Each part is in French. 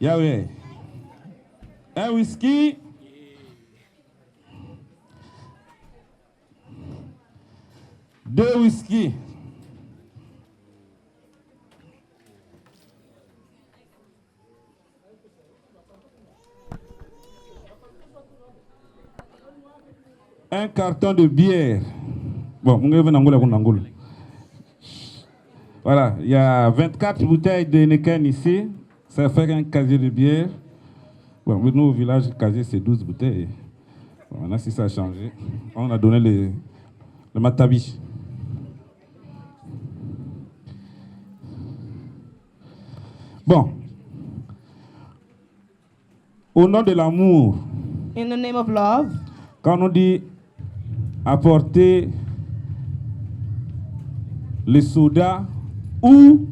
Yahweh. Un whisky. Deux whisky. Un carton de bière. Bon, voilà, il y a 24 bouteilles de Heineken ici. Ça fait un casier de bière. Bon, nous, au village, le casier, c'est 12 bouteilles. Bon, maintenant, si ça a changé, on a donné le matabi. Bon. Au nom de l'amour. In the name of love. Quand on dit apporter le soda ou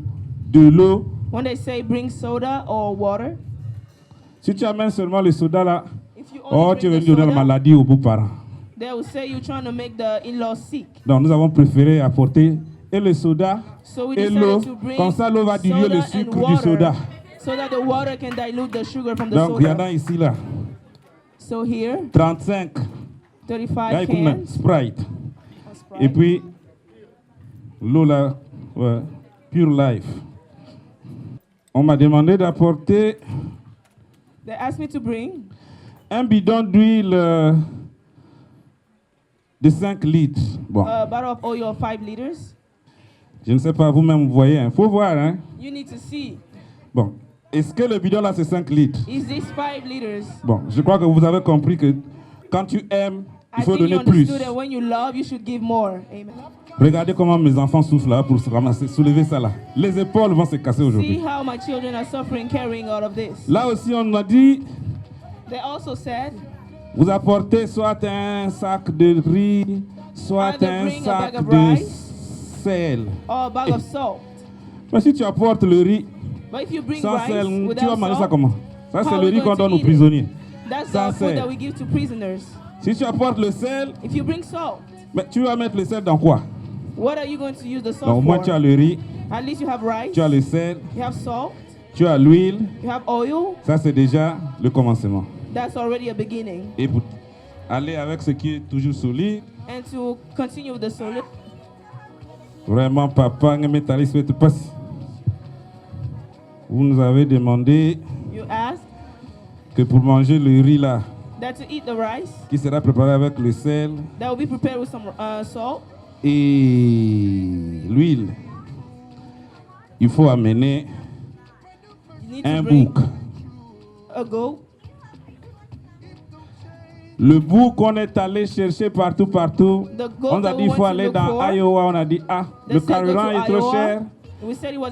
de l'eau. When they say bring soda or water. Si tu amènes seulement le soda là, tu veux the donner la soda, maladie aux beaux-parents. They will say you're trying to make the in-laws sick. Donc nous avons préféré apporter et le soda So et l'eau. Comme ça l'eau va diluer le sucre du soda. So that the water can dilute the sugar from the Donc il y en soda. a ici là. So here, 35. 35 cans. Sprite. Et puis l'eau là, ouais, Pure Life. On m'a demandé d'apporter They asked me to bring un bidon d'huile de 5 litres. Bon. a bottle of oil of 5 liters. Je ne sais pas, vous-même vous voyez, il faut voir. Hein? You need to see. Bon. Est-ce que le bidon là c'est 5 litres? Is this 5 liters? Bon, je crois que vous avez compris que quand tu aimes, il faut donner plus. That when you love, you should give more. Amen. Regardez comment mes enfants souffrent là pour se ramasser, soulever ça là. Les épaules vont se casser aujourd'hui. See how my children are suffering carrying all of this. Là aussi on a dit, they also said, vous apportez soit un sac de riz, soit un sac de sel. Or a bag of salt. Mais si tu apportes le riz, but if you bring sans rice sel, tu vas manger ça salt, comment? Ça c'est le riz qu'on donne aux it? prisonniers. That's Sans the food sel. that we give to prisoners. Si tu apportes le sel, if you bring salt, mais tu vas mettre le sel dans quoi? What are you going to use the salt Donc, au moins for? tu as le riz, At least you have rice, tu as le sel, you have salt, tu as l'huile. you have oil. Ça c'est déjà le commencement. That's already a beginning. Et pour aller avec ce qui est toujours solide. And to continue with the solid. Vraiment, papa, vous nous avez demandé You asked que pour manger le riz là, that to eat the rice, qui sera préparé avec le sel that will be prepared with some salt et l'huile, il faut amener un bouc. A goat. Le bouc qu'on est allé chercher partout. On a dit qu'il faut aller dans Iowa. On a dit, le carburant est trop cher.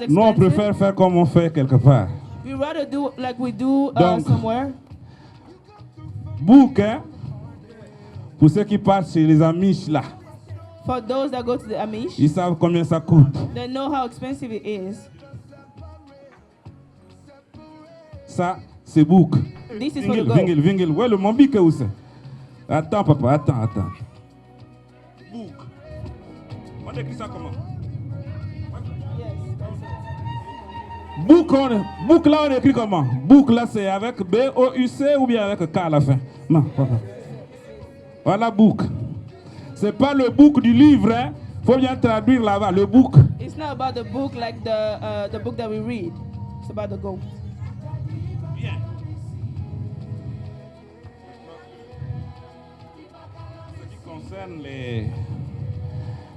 Nous, on préfère faire comme on fait quelque part. We rather do like we do Donc, somewhere. Bouc, hein, pour ceux qui partent chez les Amish là. For those that go to the Amish, ils savent combien ça coûte. They know how expensive it is. Ça, c'est bouc. This is for the goat. Vingel. Ouais, le mombi que où c'est? Attends, papa, attends. Bouc. On écrit ça comment? Bouc là, on écrit comment? Bouc là, c'est avec B-O-U-C ou bien avec K à la fin? Non, papa. Voilà, bouc. C'est pas le bouc du livre, hein? Faut bien traduire là-bas, le bouc. It's not about the book like the book that we read. It's about the goat. Bien. Ce qui concerne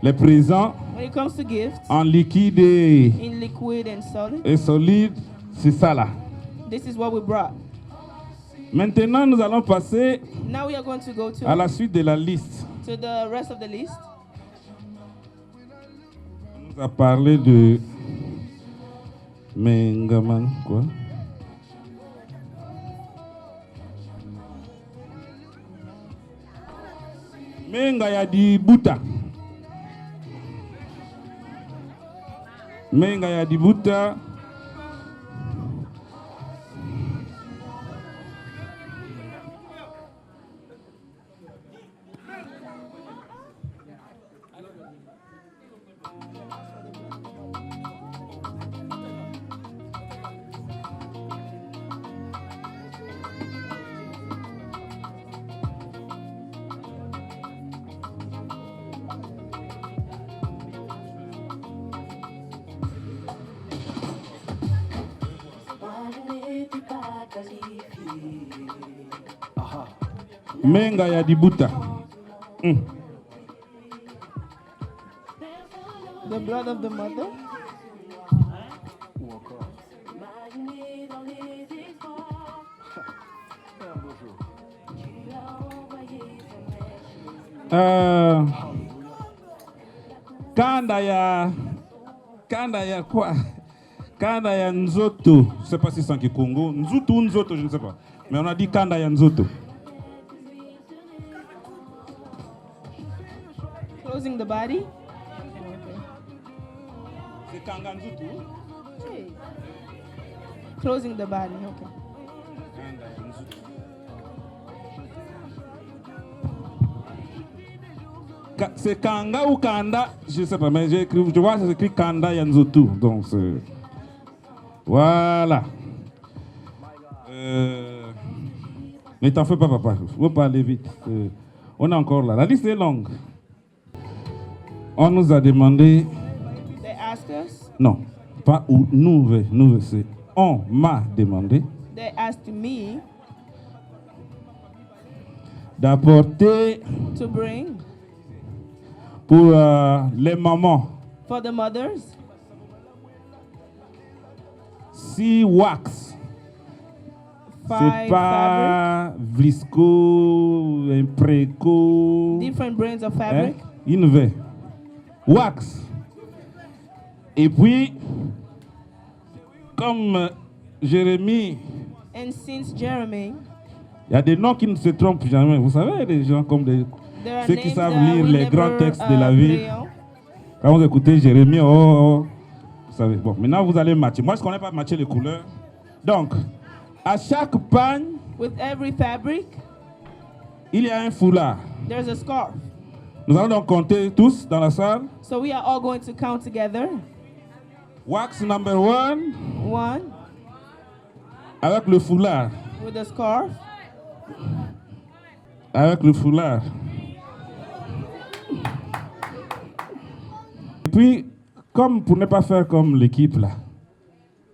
les présents, when it comes to gifts, en liquide in liquid and solid, et solide, c'est ça là. This is what we brought. Maintenant, nous allons passer Now we are going to go à la suite de la liste. To the rest of the list. On nous a parlé de Mengaman, quoi? Menga ya di buta. Menga ya di buta. Menga ya dibuta. The blood of the mother. Kanda ya quoi? Kanda ya nzoto. Je ne sais pas si c'est en Kikongo. Nzutu ou nzoto, je ne sais pas. Mais on a dit kanda ya nzoto. Closing the body. C'est kanga nzutu. Closing the body, okay. Kanda ya nzutu. C'est kanga ou kanda, je ne sais pas, mais j'ai écrit, je vois, c'est écrit kanda ya nzoto. Donc c'est... Voilà. Ne t'en fais pas, papa. Il faut pas aller vite. On est encore là. La liste est longue. On nous a demandé... They asked us. Non, pas où nous, c'est on m'a demandé They asked me d'apporter to bring pour les mamans for the mothers 6 wax. 5 C'est pas Vlisco, Impreco. different brands of fabric. Inve. Wax. Et puis, comme Jérémie, And since Jeremy, il y a des noms qui ne se trompent jamais. Vous savez, des gens comme there are ceux qui names savent that lire we les never, grands textes de la vie. play on. Quand vous écoutez Jérémie, vous savez. Bon, maintenant vous allez matcher. Moi, je ne connais pas matcher les couleurs. Donc, à chaque pagne, With every fabric, il y a un foulard. there's a scarf. Nous allons donc compter tous dans la salle. So we are all going to count together. Wax number 1, 1 avec le foulard. with a scarf. Avec le foulard. Et puis, comme pour ne pas faire comme l'équipe là,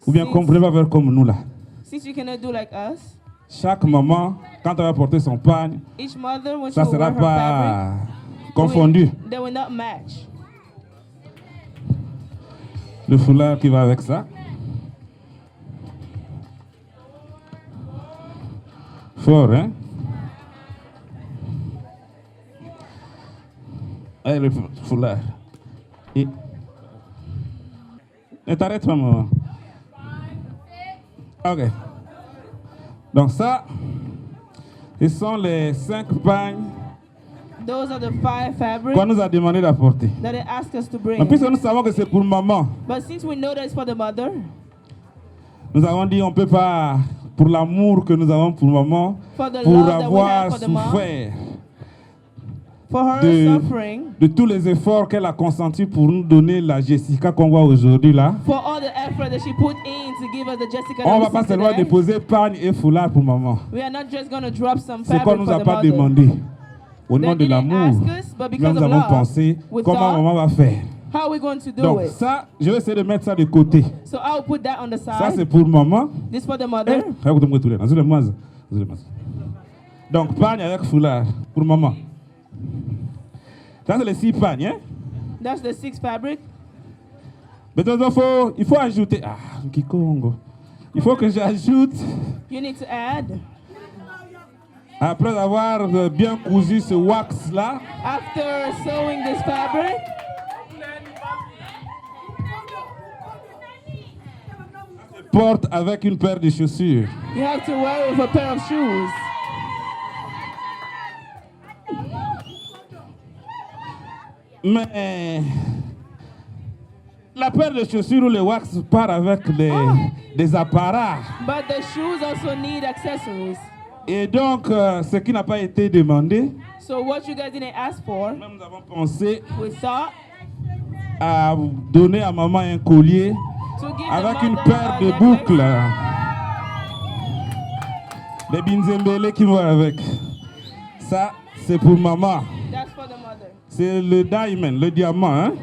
ou bien comme pour ne pas faire comme nous là, Since you cannot do like us, chaque maman, quand elle va porter son pagne, each mother, when she ça ne will sera wear her pas fabric, confondu. they will not match. Le foulard qui va avec ça. Fort, hein? Allez, le foulard. Et t'arrêtes, maman. Ok. Donc ça, ce sont les 5 pagnes Those are the 5 fabrics qu'on nous a demandé d'apporter. that they asked us to Mais bring. puisque nous savons que c'est pour maman, But since we know that it's for the mother, nous avons dit on ne peut pas, pour l'amour que nous avons pour maman, for the pour love that we avoir have for the mom, souffert for her de- suffering, de tous les efforts qu'elle a consentis pour nous donner la Jessica qu'on voit aujourd'hui là. for all the effort that she put in to give us the Jessica On ne va that pas we see seulement today. déposer pagne et foulard pour maman. We are not just going to drop some C'est qu'on fabric ne nous for a the pas mother. demandé. Au They nom de didn't l'amour, ask us, but nous because of avons love, pensé we comment thought, maman va faire. how are we going to do Donc it? ça, je vais essayer de mettre ça de côté. So I'll put that on the Ça c'est side. pour maman. This for the mother. Donc pagne avec foulard pour maman. Ça c'est les 6 pagnes. Hein? That's the 6 fabric. Maintenant il faut ajouter. Ah, Kikongo. Il faut que j'ajoute, You need to add, après avoir bien cousu ce wax là, after sewing this fabric, porte avec une paire de chaussures. you have to wear it with a pair of shoes. Mais la paire de chaussures ou le wax part avec des apparats. But the shoes also need accessories. Et donc, ce qui n'a pas été demandé, So what you guys didn't ask for, nous avons pensé we thought à donner à maman un collier to give avec the une mother paire a de necklace. boucles. Les binzembele qui vont avec. Ça, c'est pour maman. That's for the mother. C'est le diamond, le diamant. Hein?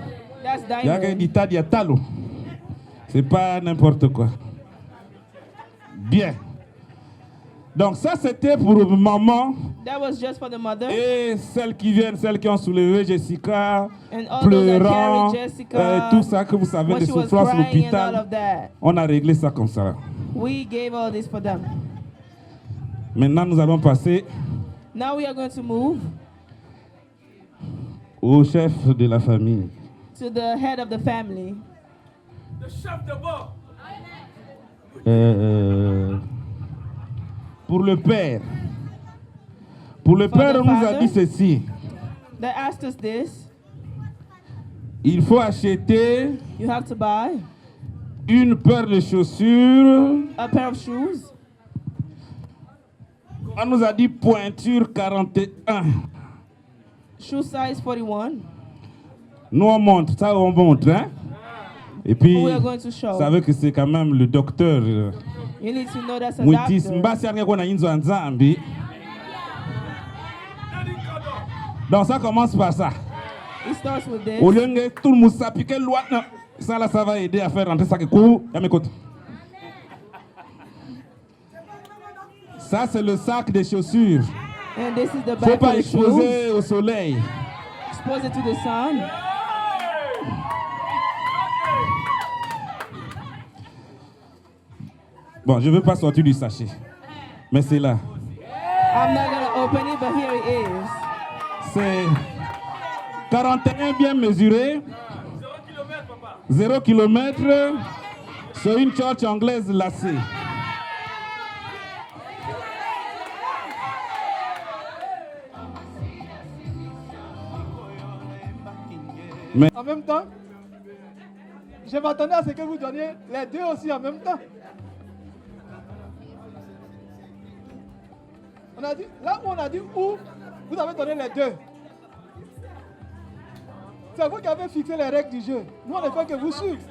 That's Il y a diamond. des tas de talo. C'est pas n'importe quoi. Bien. Donc ça, c'était pour maman That was just for the mother. et celles qui viennent, celles qui ont soulevé Jessica, And all those that pleurant, carried Jessica, tout ça que vous savez, when les she was souffrances à crying and all l'hôpital. of that. On a réglé ça comme ça. We gave all this for them. Maintenant, nous allons passer Now we are going to move au chef de la famille. to the head of the family. Pour le père. Pour le For père, the on nous a father. dit ceci. They asked us this. Il faut acheter You have to buy une paire de chaussures. a pair of shoes. On nous a dit pointure 41. Shoe size 41. Nous, on montre, ça, on montre. Hein? Et puis, We are going to show. vous savez que c'est quand même le docteur. You need to know that's a Mwitis doctor. mbasi ariko na inzo nzambi. Donc ça commence par ça. It starts with Au this. lieu que tout le monde s'applique loi, ça là, ça va aider à faire rentrer ça que court. À mes côtés. Ça c'est le sac des chaussures. And this is the Faut back pas of the shoes. exposer au soleil. Expose it to the sun. Bon, je ne veux pas sortir du sachet, mais c'est là. I'm not going to open it, but here it is. C'est 41 bien mesuré. 0 km sur une church anglaise lacée. En même temps, je m'attendais à ce que vous donniez les deux aussi en même temps. On a dit, là où on a dit où, vous avez donné les deux. C'est vous qui avez fixé les règles du jeu. Nous, on ne fait que vous suivre.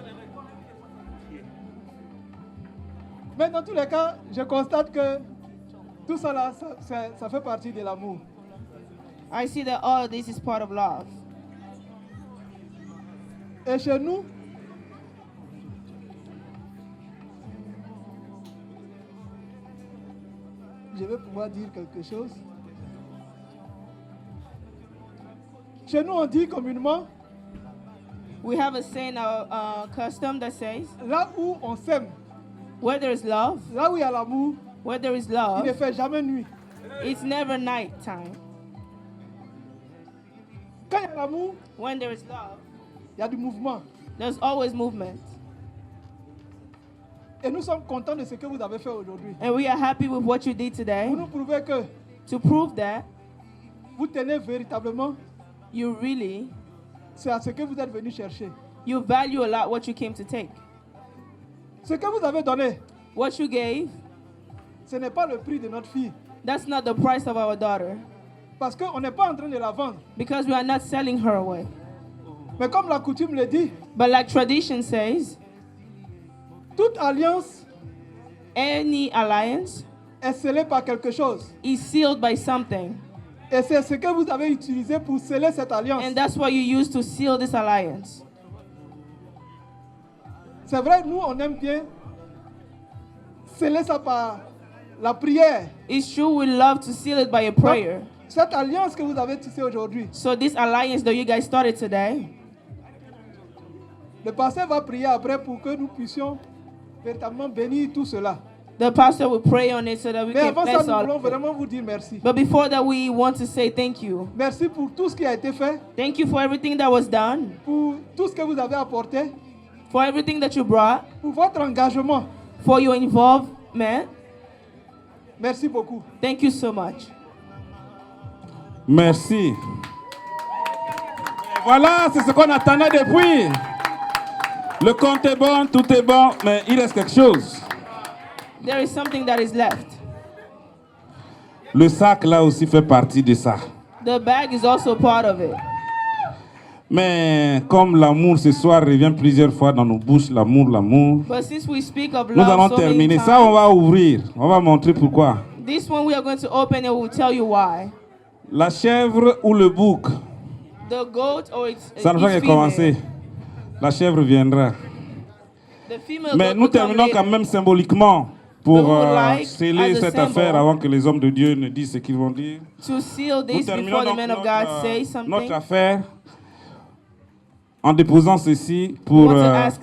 Mais dans tous les cas, je constate que tout ça là, ça fait partie de l'amour. I see that all of this is part of love. Et chez nous, je vais pouvoir dire quelque chose. Chez nous, on dit communément, We have a saying, a custom that says, là où on s'aime, where there is love, là où il y a l'amour, where there is il ne love, fait jamais nuit. it's never night time. Quand il y a l'amour, When there is love, il y a du mouvement. there's always movement. Et nous sommes contents de ce que vous avez fait aujourd'hui. And we are happy with what you did today Vous nous prouvez que to prove that vous tenez véritablement, you really, c'est à ce que vous êtes venu chercher. you value a lot what you came to take. Ce que vous avez donné, What you gave, ce n'est pas le prix de notre fille. that's not the price of our daughter, Parce qu'on n'est pas en train de la vendre. because we are not selling her away. Mais comme la coutume le dit, But like tradition says, toute alliance any alliance est scellée par quelque chose. is sealed by something. Et c'est ce que vous avez utilisé pour sceller cette alliance. And that's what you use to seal this alliance. C'est vrai, nous, on aime bien sceller ça par la prière. It's true, we love to seal it by a prayer. Cette alliance que vous avez tissée aujourd'hui, So this alliance that you guys started today, le pasteur va prier après pour que nous puissions véritablement bénir tout cela. the pastor will pray on it so that we Mais can avant ça, bless nous voulons all. vraiment vous dire merci. But before that, we want to say thank you. Merci pour tout ce qui a été fait, Thank you for everything that was done, pour tout ce que vous avez apporté, for everything that you brought, pour votre engagement. for your involvement. Merci beaucoup. Thank you so much. Merci. Voilà, c'est ce qu'on attendait depuis. Le compte est bon, tout est bon, mais il reste quelque chose. There is something that is left. Le sac là aussi fait partie de ça. The bag is also part of it. Mais comme l'amour ce soir revient plusieurs fois dans nos bouches, l'amour, l'amour, But since we speak of nous allons love so many terminer. Ça, on times, va ouvrir. On va montrer pourquoi. this one we are going to open and we'll tell you why. La chèvre ou le bouc, The goat or its ça ne va its que commencer. female. La chèvre viendra. The female Mais goat nous will come terminons quand later. même symboliquement. pour we would like, sceller as a cette affaire symbol, avant que les hommes de Dieu ne disent ce qu'ils vont dire. to seal Nous this terminons before the donc men of God say something. notre affaire en déposant ceci We pour want to ask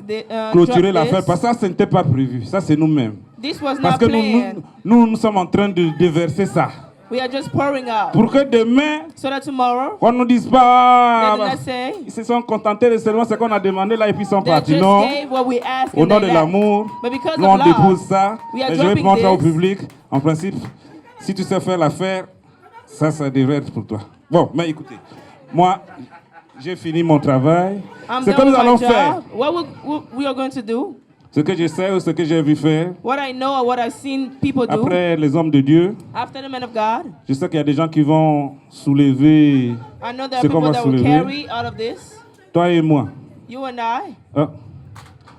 clôturer drop l'affaire, this. parce que ça, ce n'était pas prévu. Ça, c'est nous-mêmes. This was Parce not que planned. nous sommes en train de déverser ça. We are just pouring out. Pour que demain, So that tomorrow, qu'on ne nous dise they pas, do not say, ils se sont contentés de seulement ce qu'on a demandé là et puis ils sont they partis. just Non, gave what we asked au and nom they de left. l'amour, But because nous of on dépose love, ça. we are Et je vais dropping montrer au this. public, en principe, si tu sais faire l'affaire, ça devrait être pour toi. Bon, mais écoutez, moi, j'ai fini mon travail. I'm Ce que done nous with allons my faire, job. What we are going to do, ce que je sais ou ce que j'ai vu faire, what I know or what I've seen people do, après les hommes de Dieu, after the men of God, je sais qu'il y a des gens qui vont soulever I know there ce are qu'on people va that will soulever. carry out of this. Toi et moi. You and I,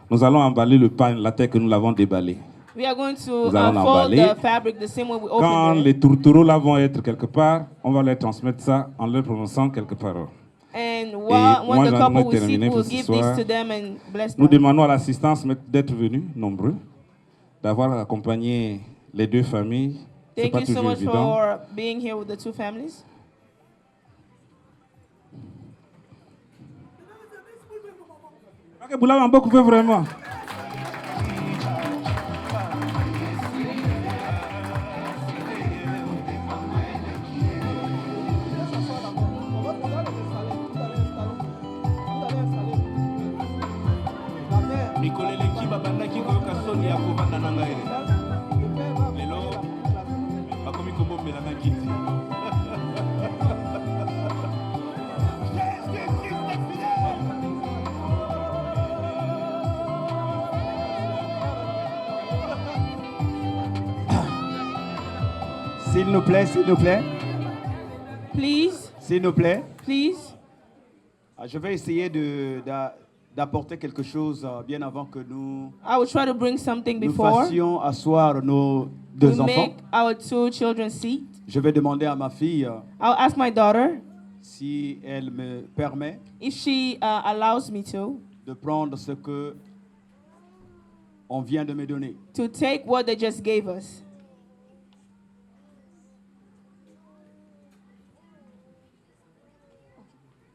Nous allons emballer le pain, la terre que nous l'avons déballée. we are going to Nous allons unfold l'emballer. the fabric the same way we Quand opened les it. tourtereaux là vont être quelque part, on va leur transmettre ça en leur prononçant quelques paroles. And moi, when the j'en ai couple will see, terminé we'll pour ce give soir. this to them and bless Nous them. demandons à l'assistance d'être venus, nombreux, d'avoir accompagné les deux familles. C'est Thank pas you so toujours much évident. for being here with the two families. Ok, vous l'avez beaucoup fait vraiment. mikoleleki babandaki koyoka soni ya kovanda na ngai lelo bakomi kobombela na kiti S'il nous plaît, s'il nous plaît, Please, s'il nous plaît. please. Je vais essayer d'apporter quelque chose bien avant que nous I will try to bring something nous before fassions asseoir nos we deux enfants. make our two children seat. Je vais demander à ma fille I'll ask my daughter si elle me permet if she allows me de prendre ce que on vient de me donner. to take what they just gave us.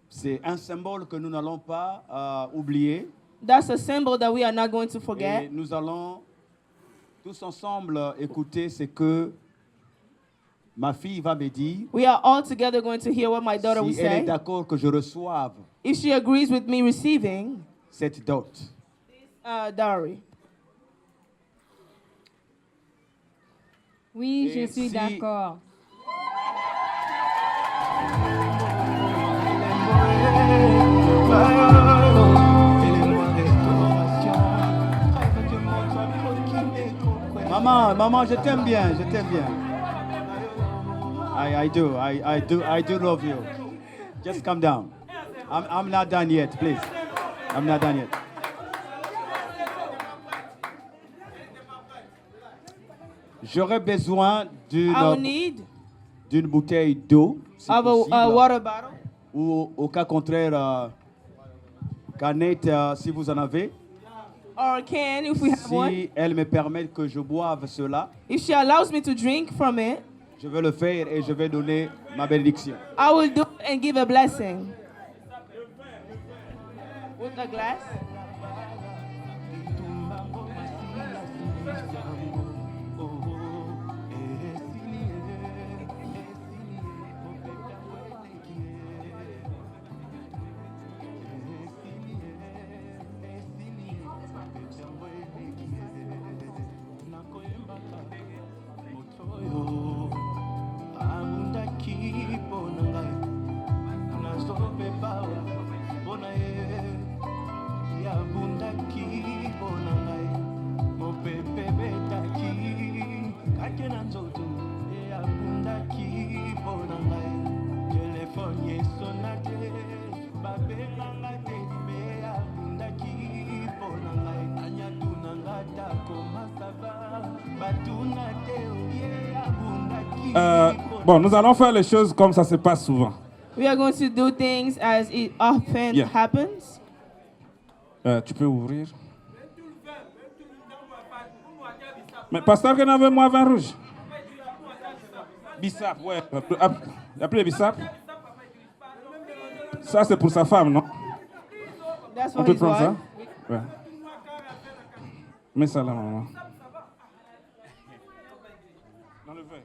C'est un symbole que nous n'allons pas oublier. That's a symbol that we are not going to Et forget. nous allons tous ensemble écouter ce que ma fille va me dire. We are all together going to hear what my daughter will Si elle est say. d'accord que je reçoive If she agrees with me receiving cette dot. dowry. Oui, Et je suis si- d'accord. Maman, je t'aime bien, je t'aime bien. I do love you. Just calm down. I'm not done yet, please. I'm not done yet. J'aurais besoin I will need d'une bouteille d'eau, si of a possible, water bottle. ou au cas contraire, canette, si vous en avez. Or a can if we have one. Si elle me permet que je boive cela, If she allows me to drink from it, je vais le faire et je vais donner ma bénédiction. I will do it and give a blessing. With a glass. Bon, nous allons faire les choses comme ça se passe souvent. We are going to do things as it often Yeah. happens. Tu peux ouvrir. Mais pasteur, qu'on avait moi vin rouge. Bissap, ouais. Appelez bissap. Ça, c'est pour sa femme, non? That's On for peut his prendre ça? wife. Ouais. Mets ça là, maman. Dans le verre.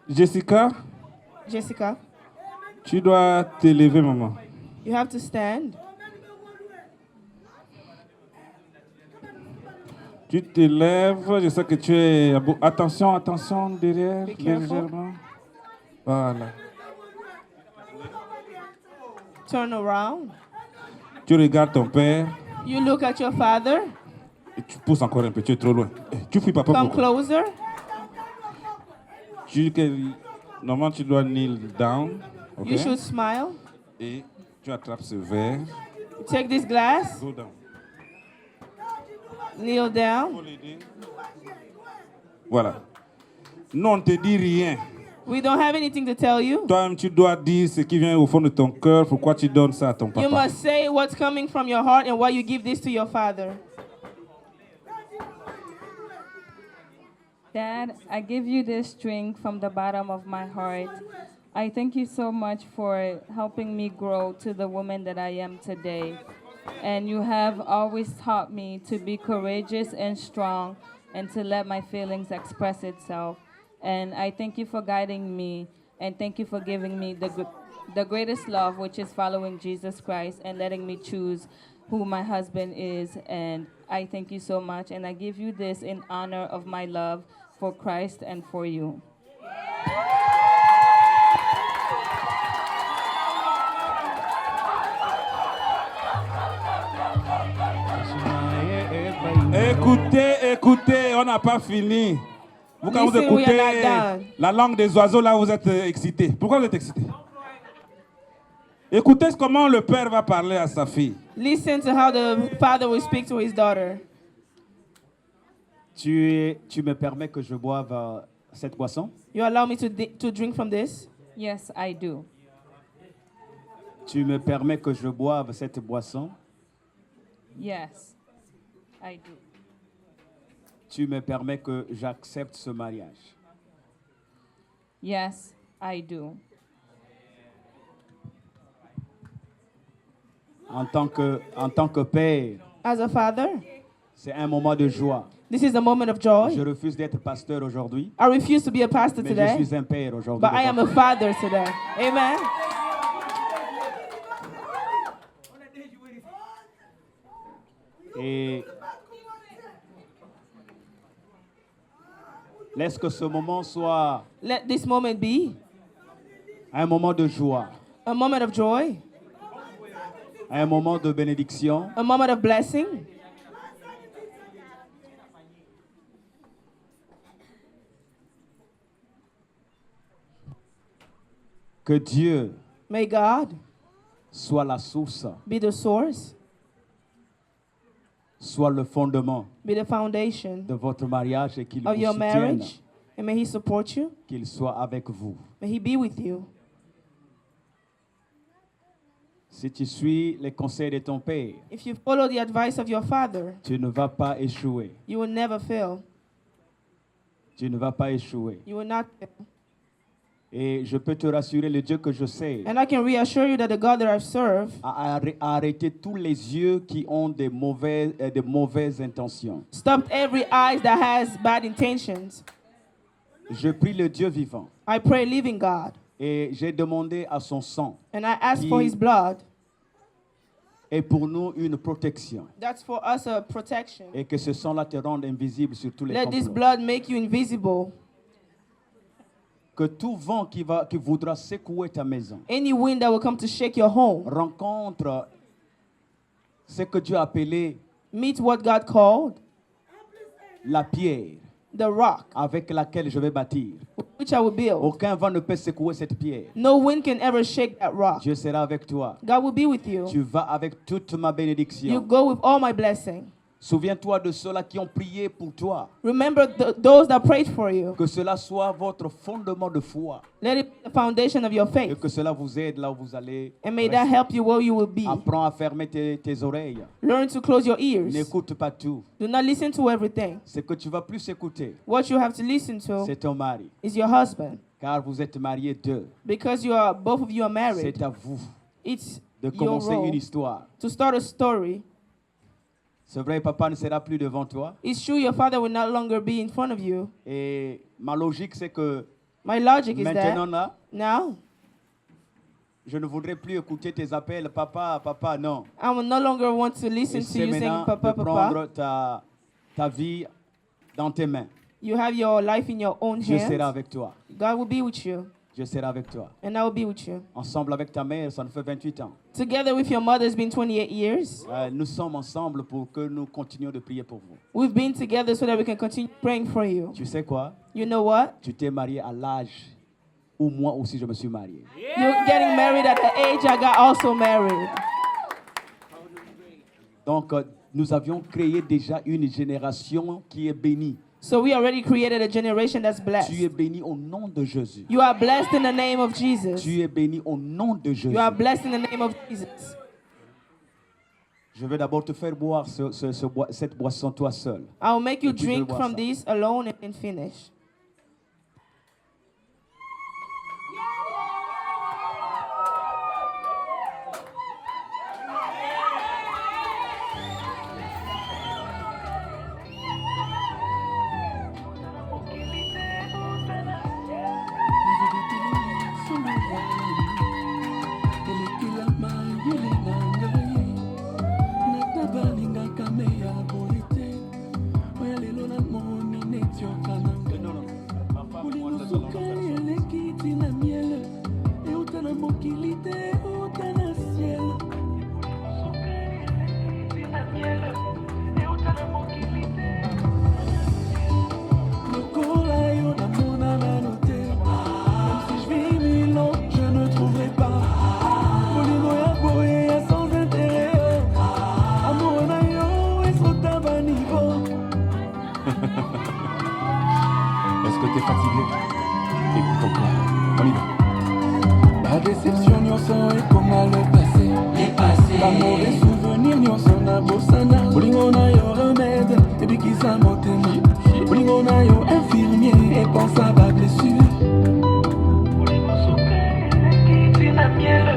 Jessica, Jessica, tu dois te lever, maman. you have to stand. Tu te lèves, je sais que tu es... Attention, attention, derrière, Be careful. légèrement. Voilà. Turn around. Tu regardes ton père You look at your father. et tu pousses encore un peu, tu es trop loin. Tu fuis papa Come pourquoi? closer. Normalement, tu dois kneel down. ok? You should smile. Et tu attrapes ce verre. Take this glass. Go down. Kneel down. Faut l'aider. Voilà. Non, on ne te dit rien. We don't have anything to tell you. Toi-même, tu dois dire ce qui vient au fond de ton cœur, pourquoi tu donnes ça à ton You papa. must say what's coming from your heart and why you give this to your father. Dad, I give you this drink from the bottom of my heart. I thank you so much for helping me grow to the woman that I am today. And you have always taught me to be courageous and strong and to let my feelings express itself. And I thank you for guiding me and thank you for giving me the greatest love, which is following Jesus Christ and letting me choose who my husband is. And I thank you so much. And I give you this in honor of my love for Christ and for you. Écoutez, écoutez, on n'a pas fini. Vous, quand vous Listen, we are not écoutez done. la langue des oiseaux, là, vous êtes excité. Pourquoi vous êtes excité? Écoutez comment le père va parler à sa fille. Listen to how the father will speak to his daughter. Tu me permets que je boive cette boisson? You allow me to drink from this? Yes, I do. Tu me permets que je boive cette boisson? Yes, I do. Tu me permets que j'accepte ce mariage? Yes, I do. En tant que père, As a father, c'est un moment de joie. this is a moment of joy. Je refuse d'être pasteur aujourd'hui, I refuse to be a pastor mais je today, suis un père aujourd'hui. but I am a father today. Amen. Et laisse que ce moment soit Let this moment be un moment de joie, a moment of joy, un moment de bénédiction, a moment of blessing. que Dieu May God soit la source, be the source, soit le fondement be the foundation de votre mariage et qu'il of vous your soutienne, marriage. And may He support you. qu'il soit avec vous. May He be with you. Si tu suis les conseils de ton père, If you follow the advice of your father, tu ne vas pas échouer. you will never fail. Tu ne vas pas échouer. You will not fail. Et je peux te rassurer, le Dieu que je sais And I can reassure you that the God that I serve a arrêté tous les yeux qui ont de mauvaises intentions. stopped every eyes that has bad intentions. Je prie le Dieu vivant I pray, living God, et j'ai demandé à son sang and I ask for His blood. et pour nous une protection That's for us a protection. et que ce sang-là te rende invisible sur tous les Let this complots. blood make you invisible. Que tout vent qui voudra secouer ta maison Any wind that will come to shake your home, rencontre ce que Dieu a appelé meet what God called la pierre the rock, avec laquelle je vais bâtir. which I will build. Aucun vent ne peut secouer cette pierre. No wind can ever shake that rock. Dieu sera avec toi. God will be with you. Tu vas avec toute ma You bénédiction. go with all my blessing. Souviens-toi de ceux-là qui ont prié pour toi. Remember those that prayed for you. Que cela soit votre fondement de foi. Let it be the foundation of your Et faith. que cela vous aide là où vous allez. And may that help you where you will be. Apprends à fermer tes oreilles. Learn to close your ears. N'écoute pas tout. Do not listen to everything. Ce que tu vas plus écouter, What you have to listen to c'est ton mari. is your husband. Car vous êtes mariés deux. Because both of you are married. C'est à vous It's de your commencer role une histoire. to start a story. C'est vrai, papa ne sera plus devant toi. It's true your father will no longer be in front of you. Et ma logique, c'est que My logic is maintenant that là, now je ne voudrais plus écouter tes appels, papa, papa, non. I will no longer want to listen Et to c'est you saying maintenant papa, de prendre papa. ta vie dans tes mains. You have your life in your own Je serai hands. avec toi. God will be with you, Je serai avec toi. and I will be with you. Ensemble avec ta mère, ça nous fait 28 ans. Together with your mother, it's been 28 years. Nous sommes ensemble pour que nous continuions de prier pour vous. We've been together so that we can continue praying for you. Tu sais quoi? You know what? Tu t'es marié à l'âge où moi aussi je me suis marié. You're getting married at the age I got also married. Donc, nous avions créé déjà une génération qui est bénie. So we already created a generation that's Tu es blessed. béni au nom de Jésus. You are blessed in the name of Jesus. Tu es béni au nom de Jésus. You are blessed in the name of Jesus. Je vais d'abord te faire boire cette boisson toi seul. I will make you Et puis je vais drink boire from ça. this alone and finish. Est-ce que t'es fatigué? Écoute ton cœur. On y va. La déception nyonso ekoma le passé. Ba mauvais souvenir nyonso na bosana. Bolingo na yo remède ebikisa motema. Bolingo na yo infirmier epansa ba blessure. Bolingo suka ekiti na miel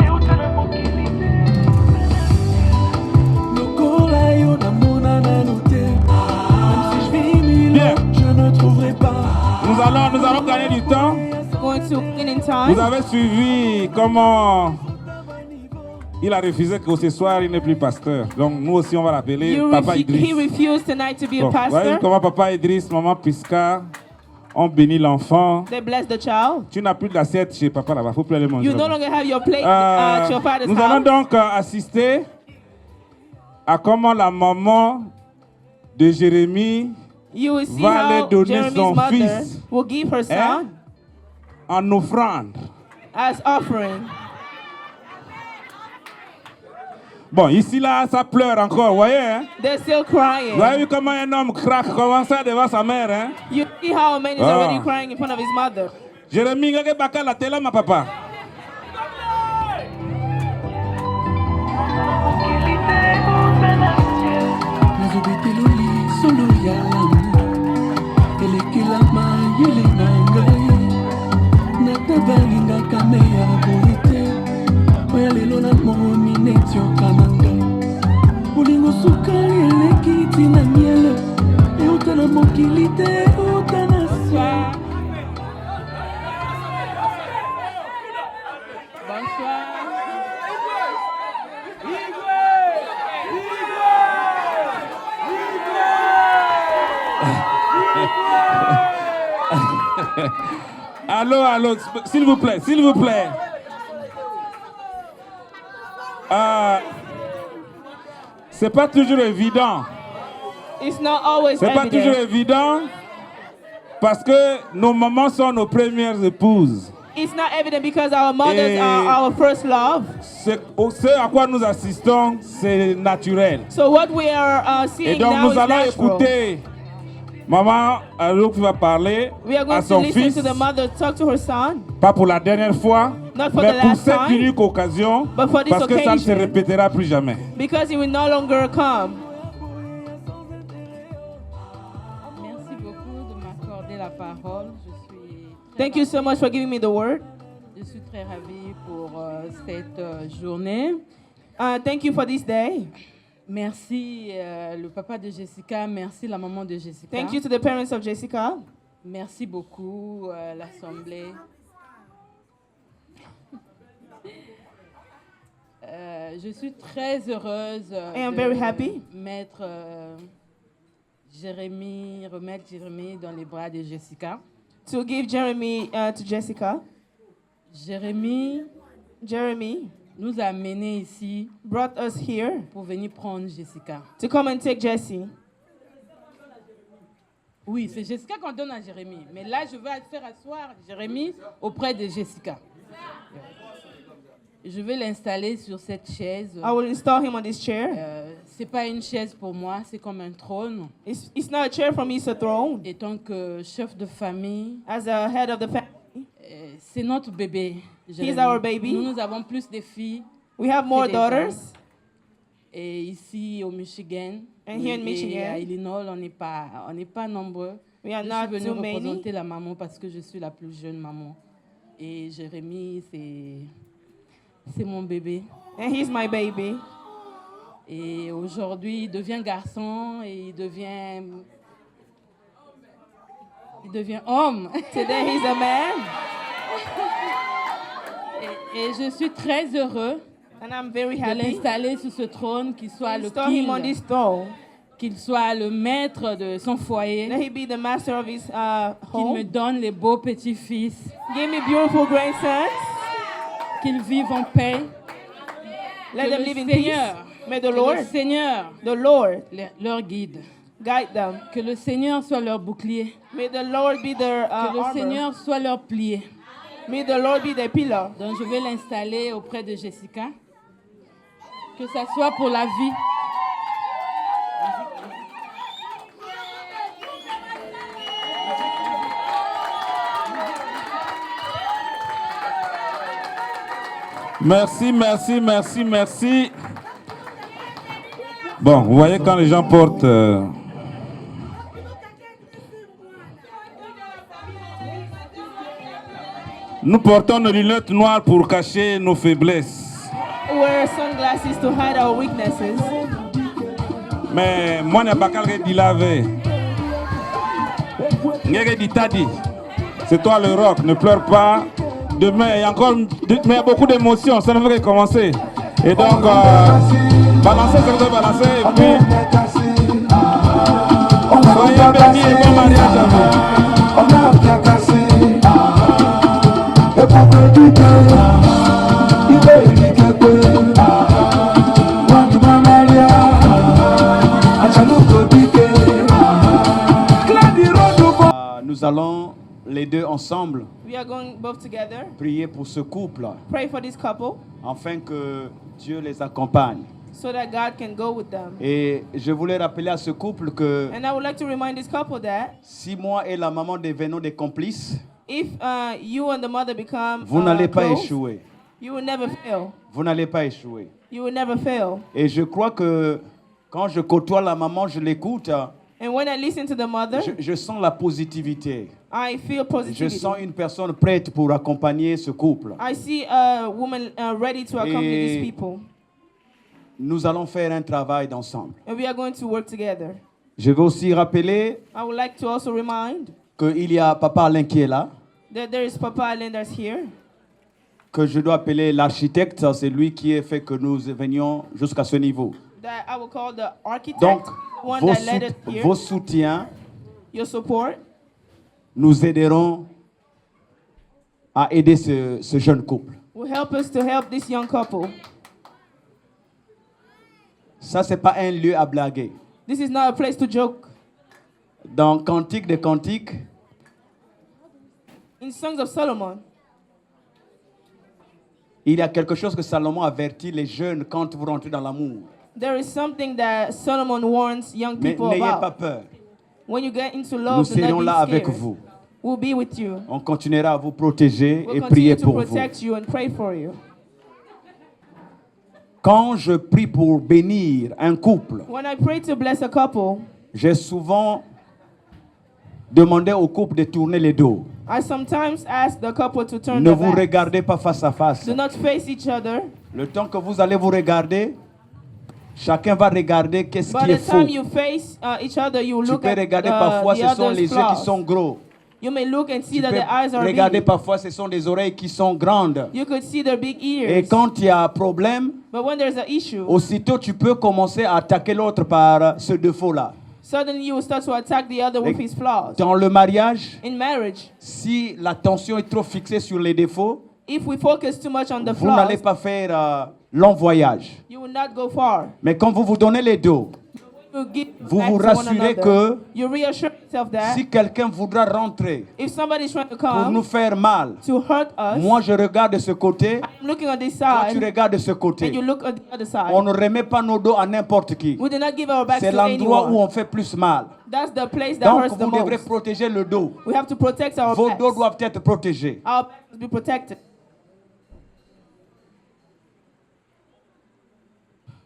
euta na mokili te. Lokola yo namona nanu te. Même si je vis mille ans, je ne trouverai pas. Nous allons gagner du temps. Going to win in Vous time. avez suivi comment il a refusé que ce soir il n'est plus pasteur. Donc nous aussi on va l'appeler Papa He Idriss. refused tonight to be a Bon, voyez pastor. comment Papa Idriss, Maman Pisca ont béni l'enfant. They blessed the child. Tu n'as plus d'assiette chez papa là-bas, faut plus aller manger. You no là-bas. longer have your plate at your father's Nous allons house. donc assister à comment la maman de Jérémie You will see va aller how donner Jeremy's son mother fils. will give her Hein? son En offrande. as offering. Bon, ici là, ça pleure encore, vous voyez hein? They're still Vous avez crying. vu comment un homme craque comme ça devant sa mère, hein? You see how a man is Ah. already crying in front of his mother. Jérémie, ngake baka la tela ma papa. nazobiteloli solo ya lamu elekelama yele na ngai nata balingaka me ya boye te oya lelo namoni netioka na ngai bolingo sukali eleki tina miele euta na mokili te euta na sia Allô, allô, s'il vous plaît, s'il vous plaît. C'est pas toujours évident. It's not always C'est pas toujours evident. évident parce que nos mamans sont nos premières épouses. It's not evident because our mothers Et- are our first love. Ce à quoi nous assistons, c'est naturel. So what we are Et seeing donc now nous is allons natural. écouter Maman Anouk qui va parler We are à going to son listen fils, to the mother talk to her son, pas pour la dernière fois, Not for mais the pour last cette time, unique occasion, but for this parce que ça ne se occasion. répétera plus jamais. because he will no longer come. Merci beaucoup de m'accorder la parole. Thank you so much for giving me the word. Je suis très ravie pour cette journée. Thank you for this day. Merci le papa de Jessica, merci la maman de Jessica. Thank you to the parents of Jessica. Merci beaucoup l'Assemblée. Je suis très heureuse I am very happy. remettre Jérémy dans les bras de Jessica. To give Jeremy to Jessica. Jérémy nous a amenés ici brought us here pour venir prendre Jessica. to come and take Jessie. Oui, c'est Jessica qu'on donne à Jérémy. Mais là, je vais faire asseoir Jérémy auprès de Jessica. Je vais l'installer sur cette chaise. I will install him on this chair. C'est pas une chaise pour moi, c'est comme un trône. It's not a chair for me, it's a throne. Et tant que chef de famille, As a head of the family, c'est notre bébé. Jérémy. He's our baby. Nous avons plus de filles. We have more que des hommes. daughters. Et ici au Michigan, And here in et Michigan. à Illinois, on n'est pas nombreux. We are Je not suis too venue many. représenter la maman parce que je suis la plus jeune maman. Et Jérémy, c'est mon bébé. And he's my baby. Et aujourd'hui, il devient garçon et il devient homme. Today he's a man. Et je suis très heureux And I'm very de happy l'installer sur ce trône, qu'il soit le install him on this throne. qu'il soit le maître de son foyer, Let he be the master of his qu'il me home. donne les beaux petits-fils, Give me beautiful grandsons. qu'ils vivent en paix. Let Que them le live in Seigneur, peace. May que the Lord, le Seigneur leur guide. guide them. Que le Seigneur soit leur bouclier. May the Lord be their Que le armor. Seigneur soit leur plié. May the Lord be their pillar. Donc je vais l'installer auprès de Jessica. Que ça soit pour la vie. Merci, merci, merci, merci. Bon, vous voyez quand les gens portent... Nous portons nos lunettes noires pour cacher nos faiblesses. Wear sunglasses to hide our weaknesses. Mais moi, je n'ai pas qu'à le laver. C'est toi le rock, ne pleure pas. Demain, il y a encore mais beaucoup d'émotions, ça ne fait que commencer. Et donc, balancez ce que vous devez balancer. Et puis, soyez bénis et bon mariage à vous. Nous allons les deux ensemble We are going both together. prier pour ce couple Pray for this couple afin que Dieu les accompagne. so that God can go with them. Et je voulais rappeler à ce couple que And I would like to remind this couple that si moi et la maman devenons des complices, if you and the mother become vous n'allez pas close, échouer. you will never fail. Vous n'allez pas échouer. You will never fail. Et je crois que quand je côtoie la maman, je l'écoute, And when I listen to the mother, je sens la positivité. I feel Je positivity. sens une personne prête pour accompagner ce couple. I see a woman ready to accompany Et- these people. Nous allons faire un travail ensemble. And we are going to work together. Je veux aussi rappeler I would like to also remind qu'il y a Papa Alain qui est là, that there is Papa Allen that's here. que je dois appeler l'architecte. C'est lui qui a fait que nous venions jusqu'à ce niveau. That I will call the architect, Donc, one vos, that led us here. vos soutiens Your support nous aideront à aider ce jeune couple. will help us to help this young couple. Ça, ce n'est pas un lieu à blaguer. This is not a place to joke. Dans Cantique des Cantiques, In Songs of Solomon, Il y a quelque chose que Salomon avertit les jeunes quand vous rentrez dans l'amour. There is something that Solomon warns young Mais people n'ayez pas about. peur. When you get into Nous love, do serons not là be avec scared. vous. We'll be with you. On continuera à vous protéger We'll et continue prier to pour vous. protect you and pray for you. Quand je prie pour bénir un couple, When I pray to bless a couple, j'ai souvent demandé au couple de tourner les dos. I sometimes ask the couple to turn Ne their vous backs. regardez pas face à face. Do not face each other. Le temps que vous allez vous regarder, chacun va regarder qu'est-ce By qui est the faux. time you face each other, you Tu look peux at regarder parfois, the ce sont les other's yeux qui flaws. sont gros. You may look and see Tu that peux their eyes are regarder big. parfois, ce sont des oreilles qui sont grandes. You could see their big Et ears. quand il y a un problème, But when there's an issue, aussitôt tu peux commencer à attaquer l'autre par ce défaut-là. suddenly you will start to attack the other with his flaws. Dans le mariage, In marriage, si l'attention est trop fixée sur les défauts, if we focus too much on the vous n'allez flaws, pas faire long voyage. you will not go far. Mais quand vous vous donnez les dos, You give vous back vous to one rassurez another. que You reassure yourself that si quelqu'un voudra rentrer if somebody is trying to pour nous come faire mal, to hurt us, moi je regarde de ce côté, I'm looking on this toi tu side regardes de ce and you côté. look on the other side. On ne remet pas nos dos à n'importe qui. We do not give our backs C'est to l'endroit où anyone. on fait plus mal. That's the place that Donc hurts the vous devrez most. protéger le dos. We have to protect our Vos backs. dos doivent être protégés. Our backs must be protected.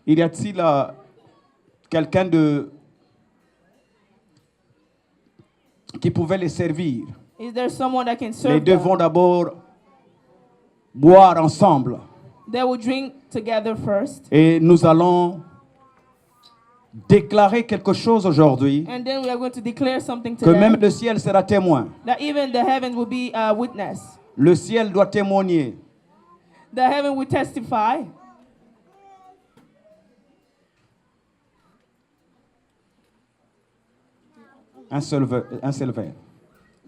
Il y a-t-il quelqu'un qui pouvait les servir? Is there someone that can Les serve deux them? vont d'abord boire ensemble. They will drink together first, Et nous allons déclarer quelque chose aujourd'hui, and then we are going to declare something que même today le ciel sera témoin. that even the heaven will be a witness. Le ciel doit témoigner. The heaven will testify. Un seul verre.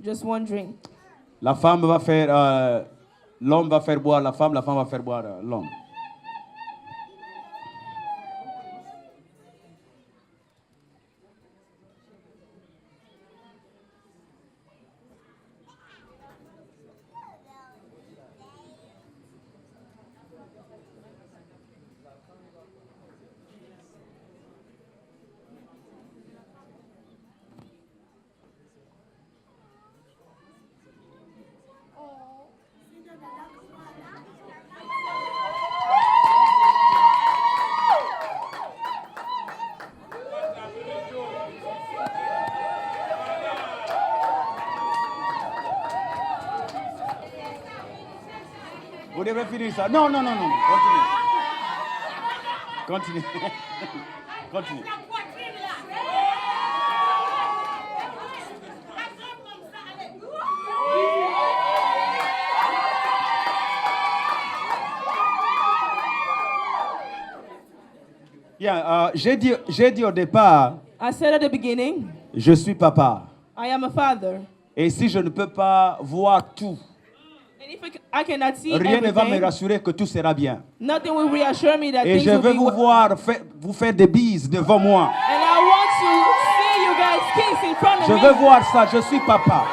Just one drink. La femme va faire, l'homme va faire boire la femme va faire boire l'homme. Vous devrez finir ça. Non, non, non, non. Continue. Continue. Continue. Bien, j'ai dit au départ, I said at the beginning, je suis papa. I am a father. Et si je ne peux pas voir tout, And if I cannot see rien ne va me everything, rassurer que tout sera bien. nothing will reassure me that Et things je will vais be vous well. voir vous faire des bises devant moi. And I want to see you guys kiss in front of Je me. veux voir ça, je suis papa.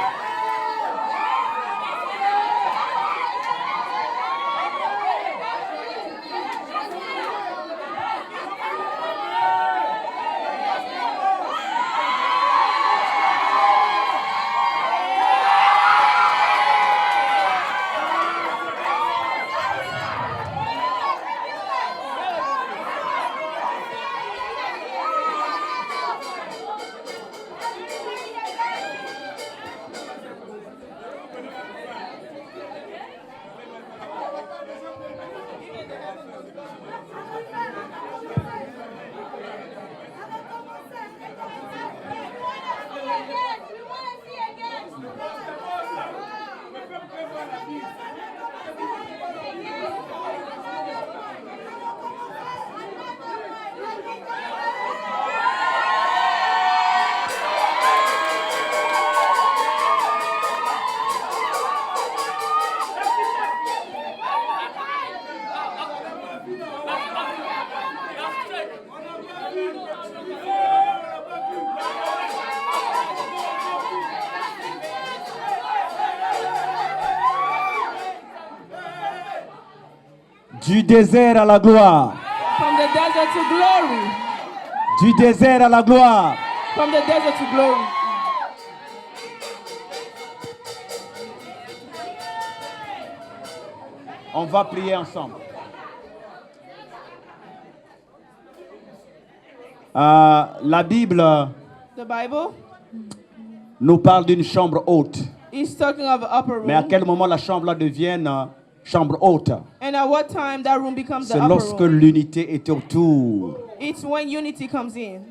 Du désert à la gloire. From the desert to glory. Du désert à la gloire. From the desert to glory. On va prier ensemble. La Bible The Bible nous parle d'une chambre haute. is talking of an upper room. Mais à quel moment la chambre là devient chambre haute? And at what time that room becomes the C'est upper lorsque room? l'unité est autour. It's when unity comes in.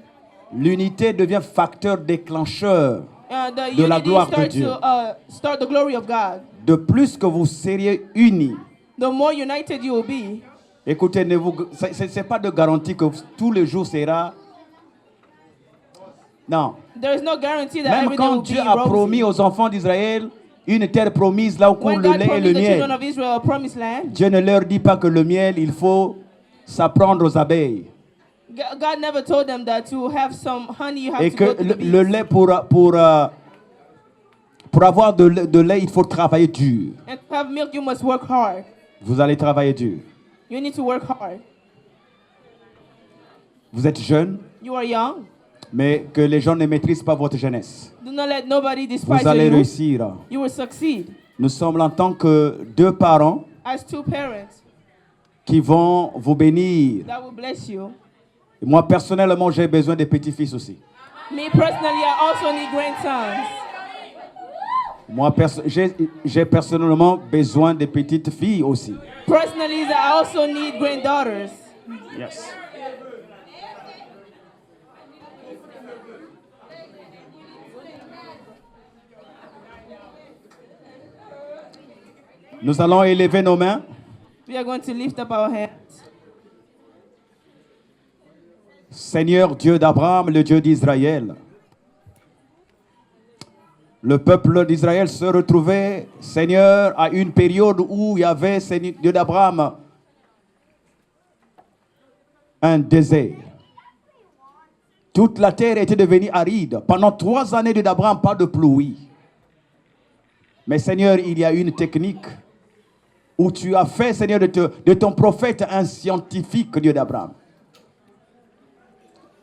L'unité devient facteur déclencheur The de la unity gloire de starts Dieu. to start the glory of God. De plus que vous seriez unis. The more united you will be. Écoutez, c'est pas de garantie que tous les jours sera. Non. There is no guarantee that Même every day quand will Dieu be a rosy. promis aux enfants d'Israël une terre promise là où coule When le God lait et promised le the children miel, of Israel a promised land, Dieu ne leur dit pas que le miel, il faut s'apprendre aux abeilles. God never told them that to have some honey you have Et to que go to the le bees. lait, pour avoir de lait, il faut travailler dur. And to have milk you must work hard. Vous allez travailler dur. You need to work hard. Vous êtes jeune, You are young. mais que les gens ne maîtrisent pas votre jeunesse. Do not let nobody despise Vous allez your youth. réussir. You will succeed. Nous sommes en tant que deux parents As two parents qui vont vous bénir. that will bless you. Et moi, personnellement, j'ai besoin des petits-fils aussi. Me personally, I also need grandsons. Moi, j'ai personnellement besoin des petites filles aussi. Personally, I also need granddaughters. Yes. Nous allons élever nos mains. We are going to lift up our hands. Seigneur Dieu d'Abraham, le Dieu d'Israël. Le peuple d'Israël se retrouvait, Seigneur, à une période où il y avait, Seigneur Dieu d'Abraham, un désert. Toute la terre était devenue aride. Pendant 3 années, Dieu d'Abraham, pas de pluie. Mais Seigneur, il y a une technique où tu as fait, Seigneur, de ton prophète un scientifique, Dieu d'Abraham.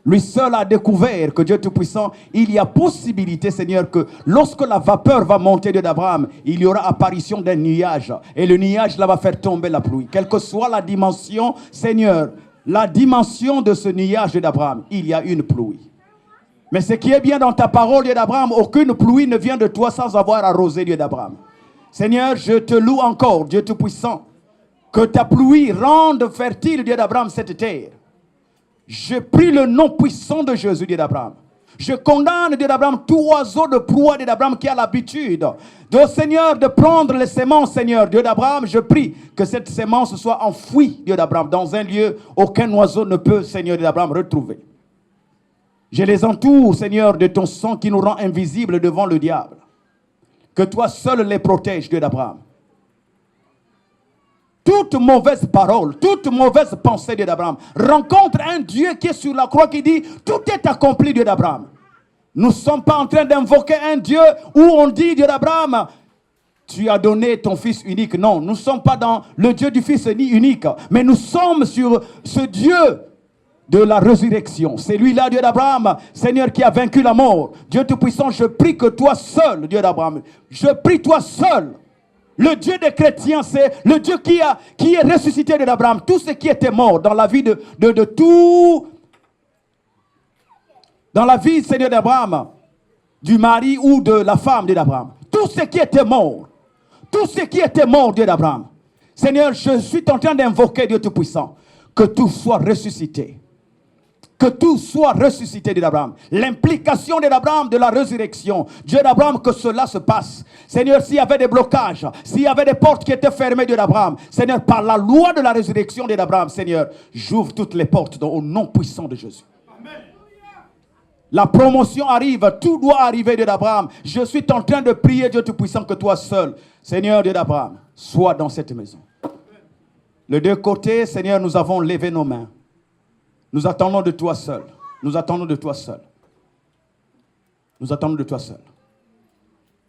Lui seul a découvert que Dieu Tout-Puissant, il y a possibilité, Seigneur, que lorsque la vapeur va monter, Dieu d'Abraham, il y aura apparition d'un nuage. Et le nuage, là, va faire tomber la pluie. Quelle que soit la dimension, Seigneur, la dimension de ce nuage, Dieu d'Abraham, il y a une pluie. Mais ce qui est bien dans ta parole, Dieu d'Abraham, aucune pluie ne vient de toi sans avoir arrosé, Dieu d'Abraham. Seigneur, je te loue encore, Dieu Tout-Puissant, que ta pluie rende fertile, Dieu d'Abraham, cette terre. Je prie le nom puissant de Jésus, Dieu d'Abraham. Je condamne, Dieu d'Abraham, tout oiseau de proie, Dieu d'Abraham, qui a l'habitude de, Seigneur, de prendre les semences, Seigneur, Dieu d'Abraham. Je prie que cette semence soit enfouie, Dieu d'Abraham, dans un lieu aucun oiseau ne peut, Seigneur, Dieu d'Abraham, retrouver. Je les entoure, Seigneur, de ton sang qui nous rend invisibles devant le diable. Que toi seul les protège, Dieu d'Abraham. Toute mauvaise parole, toute mauvaise pensée, Dieu d'Abraham, rencontre un Dieu qui est sur la croix qui dit « Tout est accompli, Dieu d'Abraham ». Nous ne sommes pas en train d'invoquer un Dieu où on dit, Dieu d'Abraham, tu as donné ton Fils unique. Non, nous ne sommes pas dans le Dieu du Fils unique, mais nous sommes sur ce Dieu de la résurrection. C'est lui-là, Dieu d'Abraham, Seigneur, qui a vaincu la mort. Dieu Tout-Puissant, je prie que toi seul, Dieu d'Abraham, je prie toi seul. Le Dieu des chrétiens, c'est le Dieu qui est ressuscité d'Abraham. Tout ce qui était mort dans la vie de tout, dans la vie, Seigneur d'Abraham, du mari ou de la femme d'Abraham. Tout ce qui était mort, Dieu d'Abraham. Seigneur, je suis en train d'invoquer Dieu Tout-Puissant, que tout soit ressuscité. Que tout soit ressuscité d'Abraham. L'implication d'Abraham de la résurrection. Dieu d'Abraham, que cela se passe. Seigneur, s'il y avait des blocages, s'il y avait des portes qui étaient fermées, Dieu d'Abraham, Seigneur, par la loi de la résurrection d'Abraham, Seigneur, j'ouvre toutes les portes au nom puissant de Jésus. Amen. La promotion arrive, tout doit arriver, Dieu d'Abraham. Je suis en train de prier, Dieu Tout-Puissant, que toi seul, Seigneur, Dieu d'Abraham, sois dans cette maison. Les deux côtés, Seigneur, nous avons levé nos mains. Nous attendons de toi seul. Nous attendons de toi seul. Nous attendons de toi seul.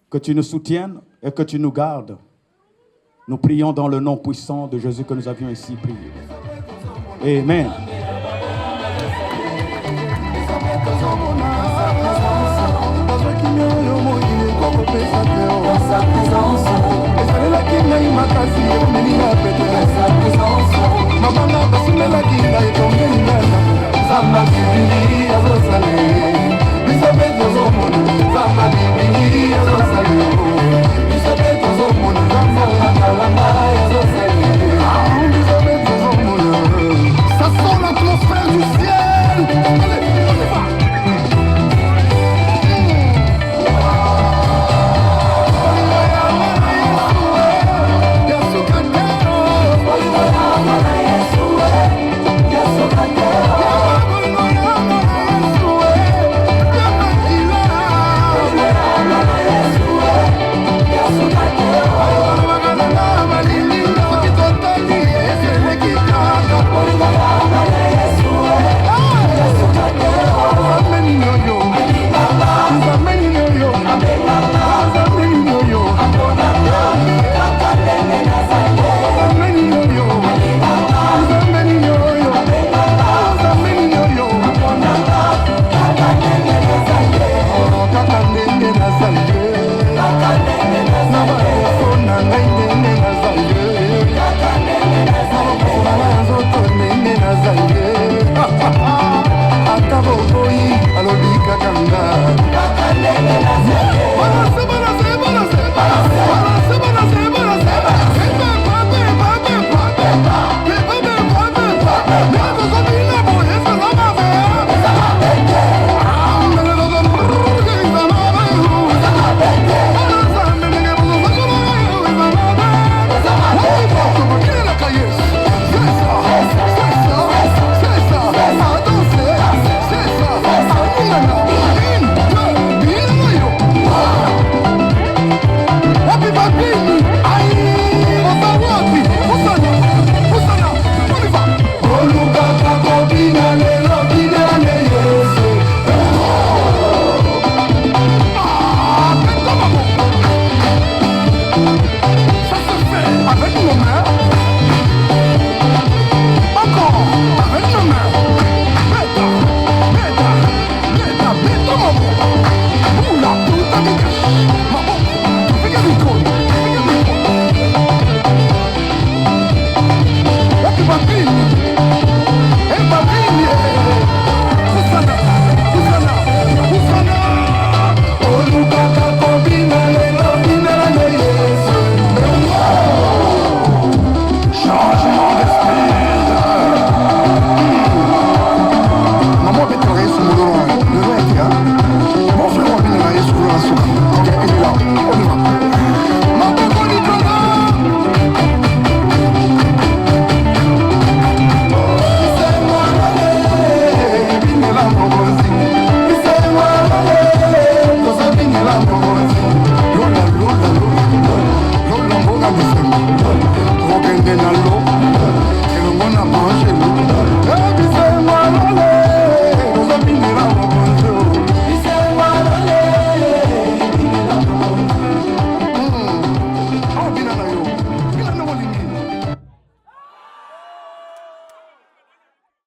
Que tu nous soutiennes et que tu nous gardes. Nous prions dans le nom puissant de Jésus que nous avions ici prié. Amen. Maman,